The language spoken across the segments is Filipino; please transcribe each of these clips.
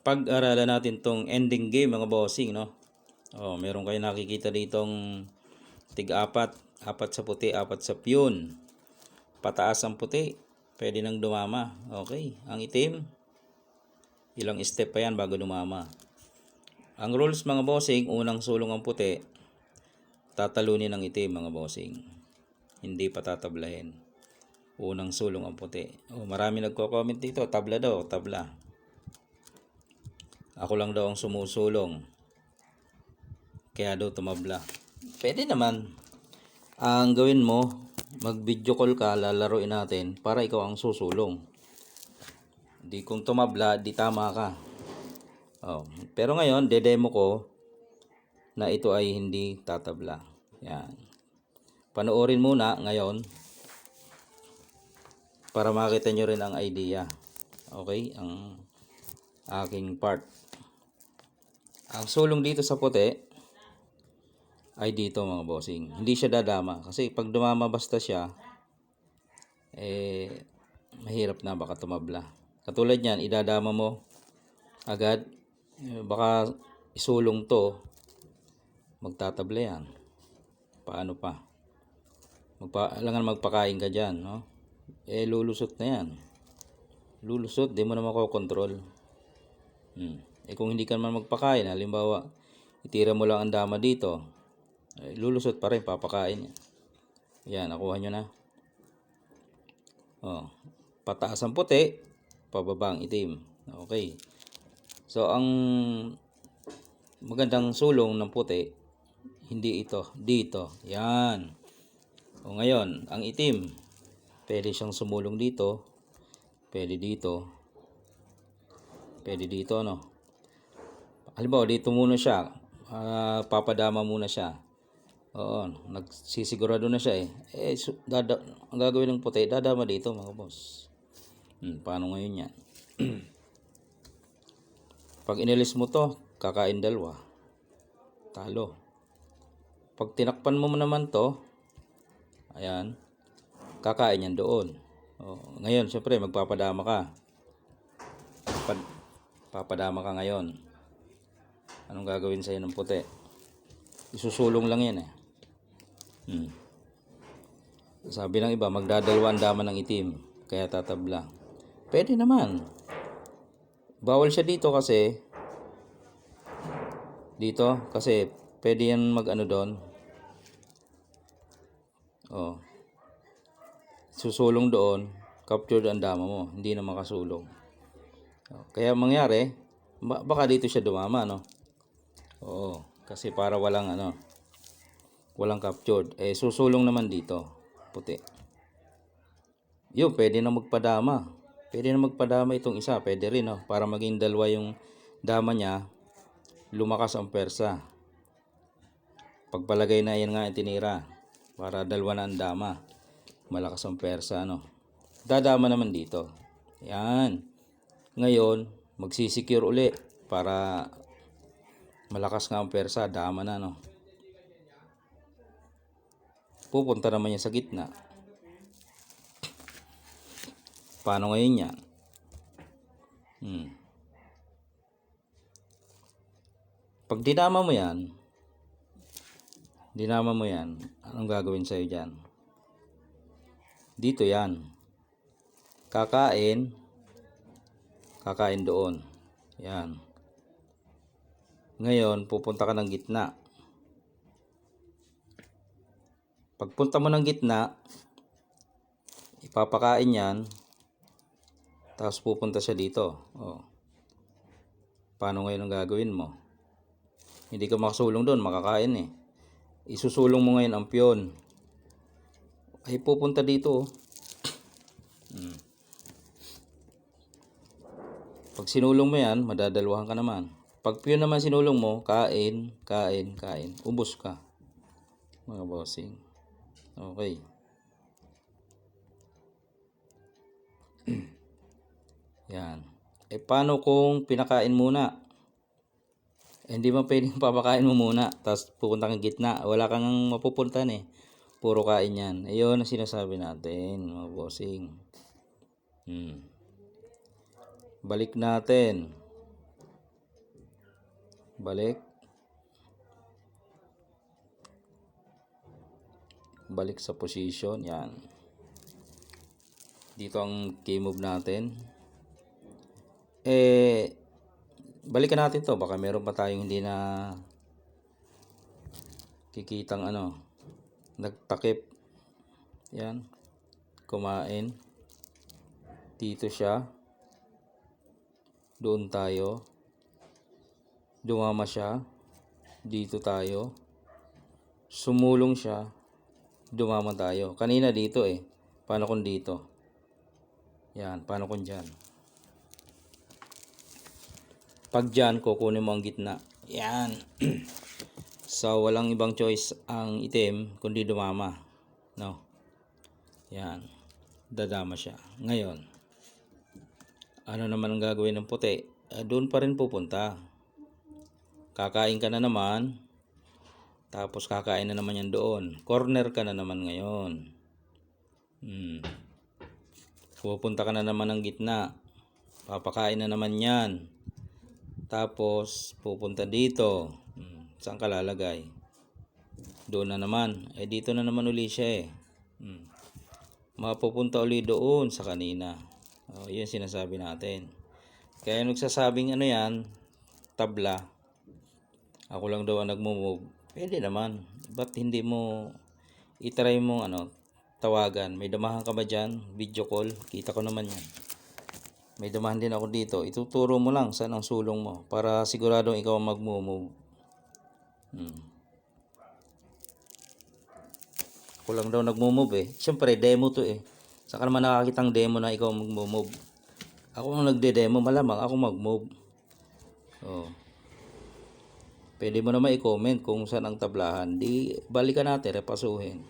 Pag-aralan natin tong ending game mga bossing, no? Oh, meron kayo nakikita ditong tig-apat, apat sa puti, apat sa piyon. Pataas ang puti, pwede nang dumama. Okay, ang itim, ilang step pa yan bago dumama. Ang rules mga bossing, unang sulong ang puti, tatalunin ang itim mga bossing. Hindi pa tatablahin. Unang sulong ang puti. Oh, marami nagko-comment dito, tabla daw, tabla. Ako lang daw ang sumusulong. Kaya daw tumabla. Pwede naman. Ang gawin mo, mag-video call ka, lalaroin natin para ikaw ang susulong. Di kung tumabla, di tama ka. Oh, pero ngayon, dedemo ko na ito ay hindi tatabla. Yan. Panoorin muna ngayon para makita nyo rin ang idea. Okay? Ang aking part. Ang sulong dito sa puti ay dito mga bossing. Hindi siya dadama. Kasi pag dumama basta siya, mahirap na baka tumabla. Katulad yan, idadama mo agad. Baka isulong to, magtatabla yan. Paano pa? Kailangan magpakain ka dyan, no? Lulusot na yan. Lulusot, di mo na makokontrol. Kung hindi ka naman magpakain, halimbawa, itira mo lang ang dama dito, lulusot pa rin, papakain niya. Yan, nakuha nyo na. Oh, pataas ang puti, pababa ang itim. Okay. So, ang magandang sulong ng puti, hindi ito, dito. Yan. O ngayon, ang itim, pwede siyang sumulong dito, pwede dito, no? Halimbawa, dito muna siya, papadama muna siya. Oo, nagsisigurado na siya eh. Ang gagawin ng puti, dadama dito mga boss. Paano ngayon yan? Pag inilis mo to, kakain dalawa. Talo. Pag tinakpan mo naman to, ayan, kakain yan doon. Ngayon, syempre, magpapadama ka. Papadama ka ngayon. Anong gagawin sa'yo ng puti? Isusulong lang yan eh. Sabi ng iba, magdadalawang dama ng itim, kaya tatabla. Pwede naman. Bawal siya dito kasi pwede yan mag-ano doon. Susulong doon, capture ang dama mo, hindi na makasulong. Kaya mangyari, baka dito siya dumama, no? Oo, kasi para walang captured. Susulong naman dito, puti. Yun, pwede na magpadama. Pwede na magpadama itong isa, pwede rin, no? Para maging dalawa yung dama niya, lumakas ang persa. Pagpalagay na yan nga yung tinira, para dalawa na ang dama, malakas ang persa, no? Dadama naman dito. Yan. Ngayon, magsisecure uli para malakas nga ang persa, dama na, no? Pupunta naman niya sa gitna. Paano ngayon yan? Pag dinama mo yan, anong gagawin sa'yo dyan? Dito yan. Kakain doon. Yan. Ngayon, pupunta ka ng gitna. Pagpunta mo ng gitna, ipapakain yan, tapos pupunta siya dito. Paano ngayon ang gagawin mo? Hindi ka makasulong doon, makakain eh. Isusulong mo ngayon ang piyon. Ay pupunta dito. Pag sinulong mo yan, madadalwahan ka naman. Pag piyon naman sinulong mo, kain. Ubos ka. Mga bossing. Okay. Yan. Paano kung pinakain muna? Hindi ba pwedeng papakain mo muna, tapos pupunta kang gitna? Wala kang mapupuntan eh. Puro kain yan. Ayun ang sinasabi natin, mga bossing. Balik natin. Balik. Balik sa position. Yan. Dito ang key move natin. Balikan natin to. Baka meron pa tayong hindi na kikitang nagtakip. Yan. Kumain. Dito siya. Doon tayo. Dumama siya. Dito tayo. Sumulong siya. Dumama tayo. Kanina dito Paano kung dito? Yan. Paano kung dyan? Pag dyan, kukunin mo ang gitna. Yan. So, walang ibang choice ang itim kundi dumama. No? Yan. Dadama siya. Ngayon, ano naman ang gagawin ng puti? Doon pa rin pupunta. Kakain ka na naman. Tapos kakain na naman yan doon. Corner ka na naman ngayon. Pupunta ka na naman ng gitna. Papakain na naman yan. Tapos pupunta dito. Saan ka lalagay? Doon na naman. Dito na naman uli siya Mapupunta uli doon sa kanina. Yun sinasabi natin. Kaya nagsasabing yan, tabla. Ako lang daw ang nagmo-move. Pwede naman. Ba't hindi mo itry mo tawagan? May damahan ka ba dyan? Video call. Kita ko naman yan. May damahan din ako dito. Ituturo mo lang saan ang sulong mo para siguradong ikaw ang mag-move. Ako lang daw nagmo-move Siyempre, demo to Saka naman nakakitang demo na ikaw mag-move. Ako ang nagde-demo, malamang ako mag-move. Pwede mo naman i-comment kung saan ang tablahan. Di, balikan natin, repasuhin.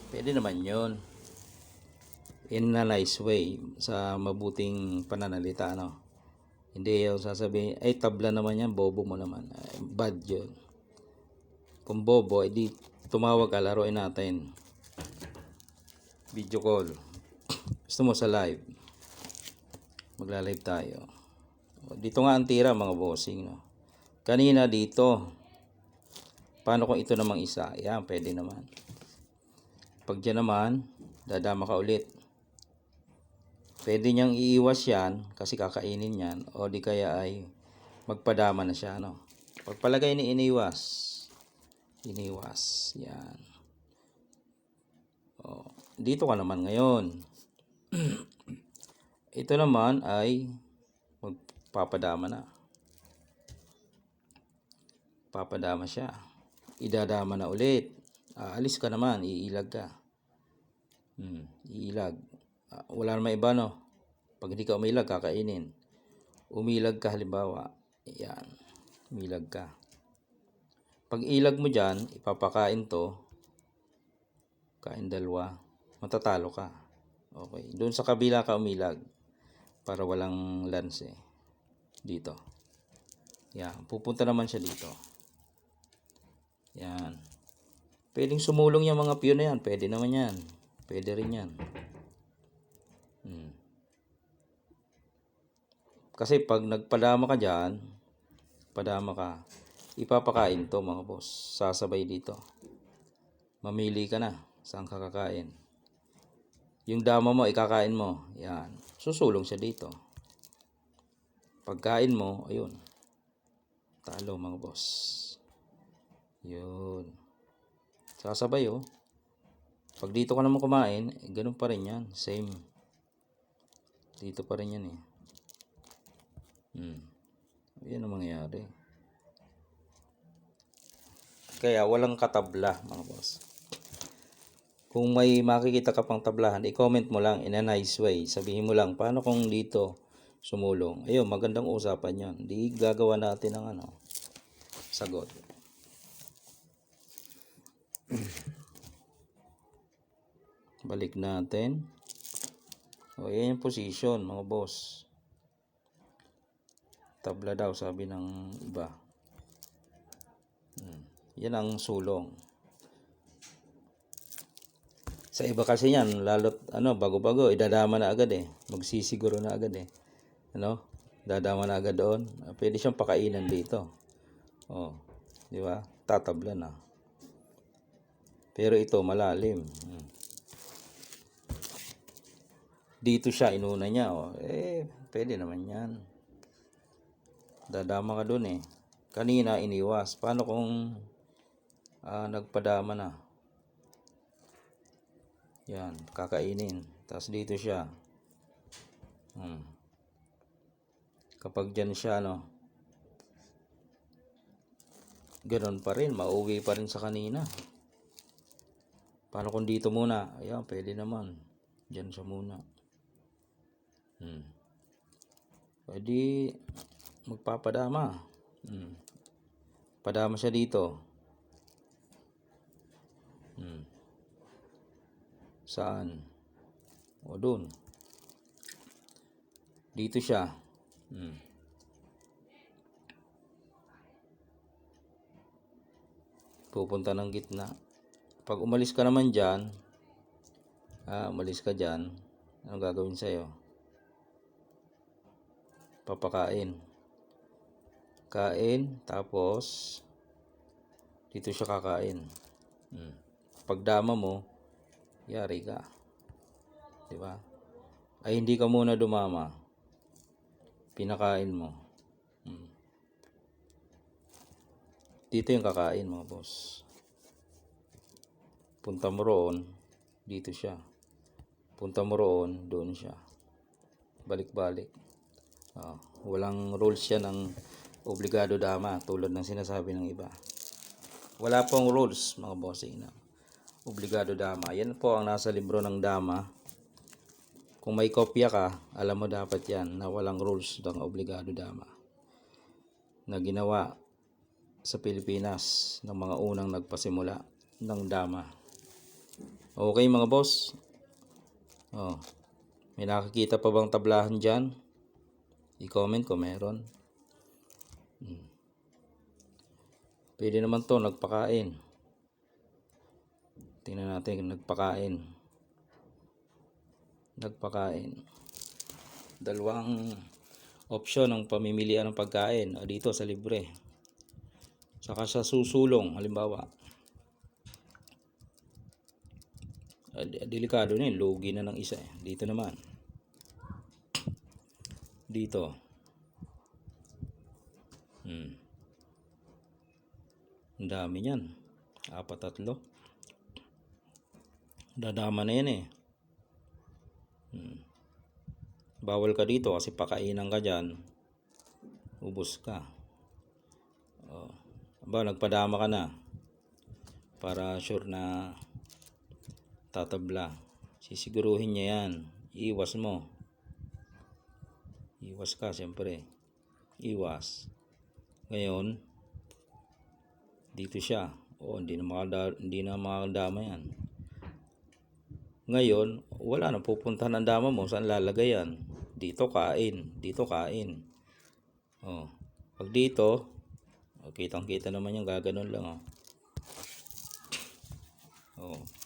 Pwede naman yun. In a nice way, sa mabuting pananalita, Hindi yung sasabihin, tabla naman yan, bobo mo naman. Bad yun. Kung bobo, di tumawag ka, laruin natin. Video call. Gusto mo sa live? Magla-live tayo. Dito nga ang tira, mga bossing, Kanina dito. Paano kung ito namang isa? Yan, pwede naman. Pag dyan naman, dadama ka ulit. Pwede niyang iiwas yan kasi kakainin yan. O di kaya ay magpadama na siya. Pagpalagay ni iniwas. Iniwas. Yan. Dito ka naman ngayon. Ito naman ay magpapadama na. Papadama siya. Idadama na ulit. Alis ka naman. Iilag ka. Iilag. Wala naman iba Pag hindi ka umilag, kakainin. Umilag ka halimbawa. Yan. Umilag ka. Pag ilag mo dyan, ipapakain to. Kain dalawa. Matatalo ka. Okay. Doon sa kabila ka umilag. Para walang lance Dito. Yan. Pupunta naman siya dito. Yan. Pwedeng sumulong yung mga piyon na yan. Pwede naman yan. Pwede rin yan. Kasi pag nagpadama ka dyan, ipapakain to mga boss. Sasabay dito. Mamili ka na. Saan ka kakain? Yung dama mo, ikakain mo. Yan. Susulong siya dito. Pagkain mo, ayun. Talo mga boss. Yun. Sasabay Pag dito ka naman kumain, ganun pa rin yan. Same. Dito pa rin yan Yan ang mangyayari. Kaya walang katabla mga boss. Kung may makikita ka pang tablahan, i-comment mo lang in a nice way. Sabihin mo lang, paano kung dito sumulong? Ayun, magandang usapan yan. Di gagawa natin ng sagot. Balik natin. Yan yung position mga boss. Tabla daw sabi ng iba. Yan ang sulong. Sa iba kasi yan, lalo't bago-bago, idadama na agad magsisiguro na agad Dadama na agad doon. Pwede siyang pakainan dito. Oh, di ba? Tatabla na. Pero ito malalim. Dito siya inuna niya. Oh. Pwede naman yan. Dadama ka doon eh. Kanina iniwas. Paano kung nagpadama na? Yan, kakainin. Tapos dito siya. Kapag dyan siya, no? Ganon pa rin. Mauwi pa rin sa kanina. Paano kung dito muna? Ayan, pwede naman. Dyan siya muna. Pwede magpapadama. Padama siya dito. Saan? O doon. Dito siya. Pupunta ng gitna. Pag umalis ka naman dyan, umalis ka dyan, anong gagawin sa'yo? Papakain. Kain, tapos dito siya kakain. Pag dama mo, yari ka. Diba? Ay hindi ka muna dumama. Pinakain mo. Dito yung kakain mo, boss. Punta mo roon, dito siya. Punta mo roon, doon siya. Balik-balik. Walang rules yan ng obligado dama tulad ng sinasabi ng iba. Wala pong rules, mga bossing, na obligado dama. Yan po ang nasa libro ng dama. Kung may kopya ka, alam mo dapat yan na walang rules ng obligado dama na ginawa sa Pilipinas ng mga unang nagpasimula ng dama. Okay mga boss. May nakikita pa bang tablahan dyan? I-comment kung meron. Pwede naman to nagpakain. Tingnan natin kung nagpakain. Dalawang option ng pamimilian ng pagkain dito sa libre. Saka sa susulong, halimbawa. Delikado na yun, lugi na ng isa. Dito naman. Dito. Ang dami niyan. 4-3. Dadama na yan eh. Bawal ka dito kasi pakainan ka dyan. Ubos ka. Nagpadama ka na. Para sure na tatabla. Sisiguruhin niya yan. Iwas mo. Iwas ka siyempre. Iwas. Ngayon, dito siya. Hindi na makadama yan. Ngayon, wala na pupunta ng dama mo. Saan lalagay yan? Dito kain. Dito kain. Pag dito, kitang-kita naman yung gaganon lang.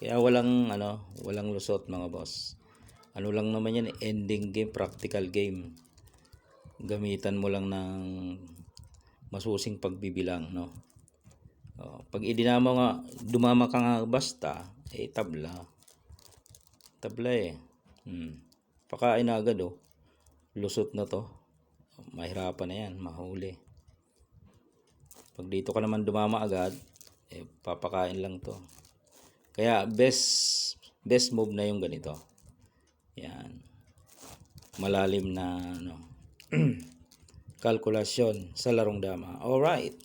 Kaya walang lusot mga boss. Ano lang naman yan, ending game, practical game. Gamitan mo lang ng masusing pagbibilang, no? Pag dumama ka nga basta, tabla. Tabla eh. Pakain na agad Lusot na to. Mahirapan na yan, mahuli. Pag dito ka naman dumama agad, papakain lang to. Kaya best move na yung ganito. Yan. Malalim na kalkulasyon sa larong dama. Alright.